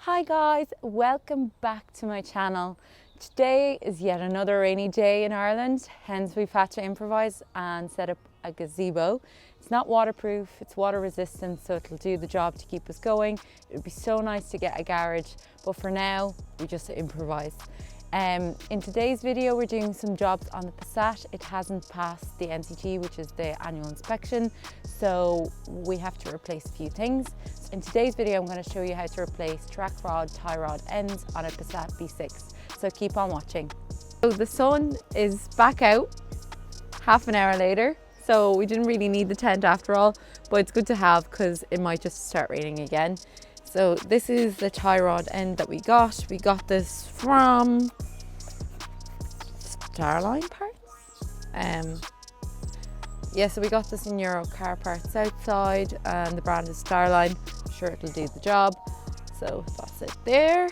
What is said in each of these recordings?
Hi guys, welcome back to my channel. Today is yet another rainy day in Ireland, hence we've had to improvise and set up a gazebo. It's not waterproof, it's water resistant, so it'll do the job to keep us going. It would be so nice to get a garage, but for now we just improvise. In today's video we're doing some jobs on the Passat. It hasn't passed the NCT, which is the annual inspection, so we have to replace a few things. In today's video I'm going to show you how to replace track rod, tie rod ends on a Passat B6, so keep on watching. So the sun is back out half an hour later, so we didn't really need the tent after all, but it's good to have because it might just start raining again. So this is the tie rod end that we got. We got this from Starline Parts. Yeah, so we got this in Euro Car Parts outside, and the brand is Starline. I'm sure it'll do the job. So that's it there.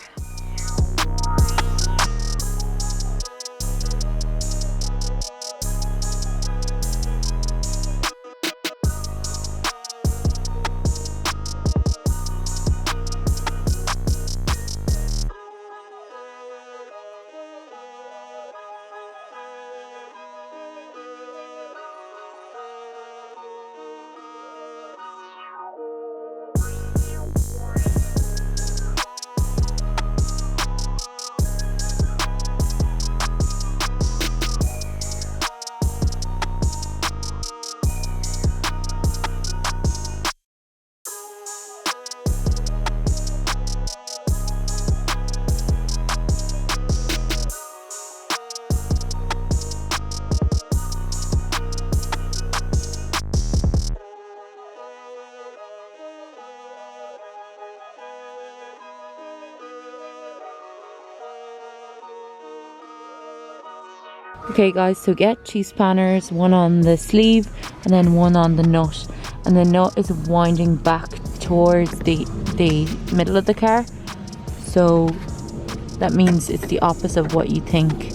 Okay guys, so get cheese spanners, one on the sleeve and then one on the nut, and the nut is winding back towards the middle of the car, so that means it's the opposite of what you think.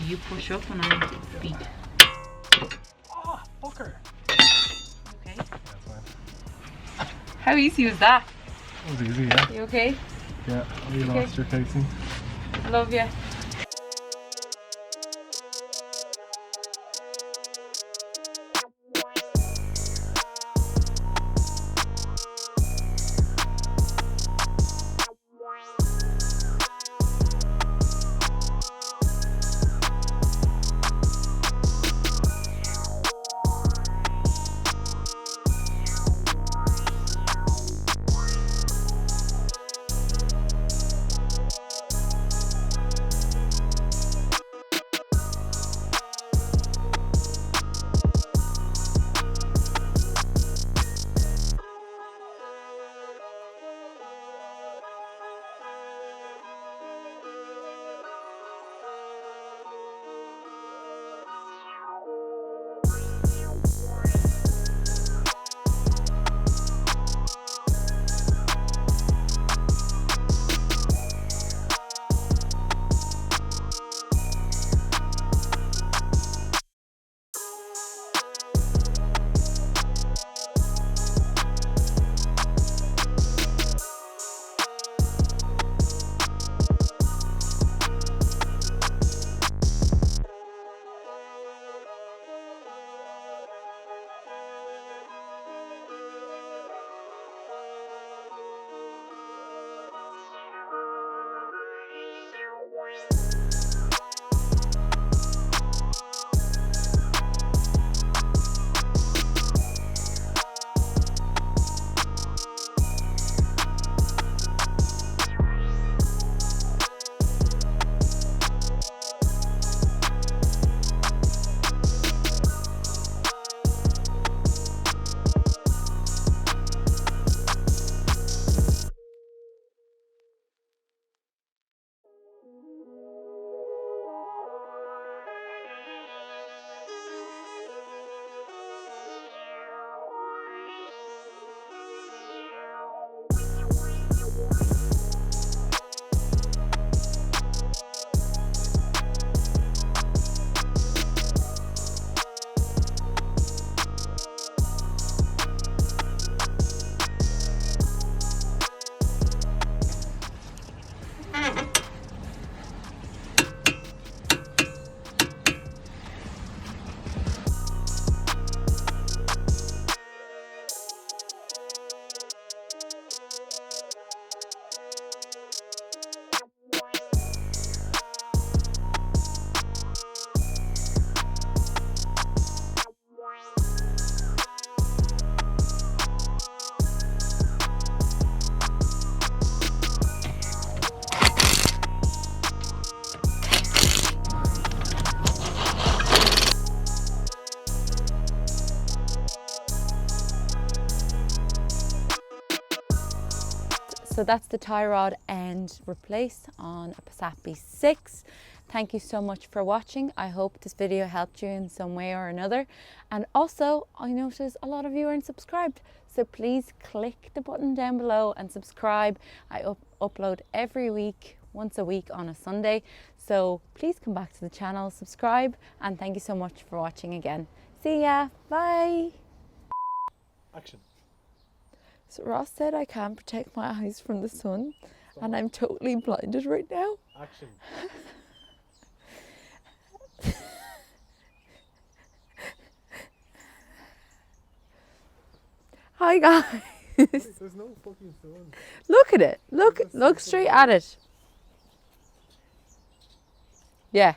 You push up and I beat. Oh, fucker. Okay. That's fine. How easy was that? That was easy, yeah. You okay? Yeah, you Okay. lost your casing. Love you. So that's the tie rod end replaced on a Passat B6. Thank you so much for watching. I hope this video helped you in some way or another. And also, I noticed a lot of you aren't subscribed. So please click the button down below and subscribe. I upload every week, once a week on a Sunday. So please come back to the channel, subscribe, and thank you so much for watching again. See ya, bye. Action. So Ross said I can't protect my eyes from the sun, and I'm totally blinded right now. Action. Hi guys. There's no fucking sun. Look at it. Look straight at it. Yeah.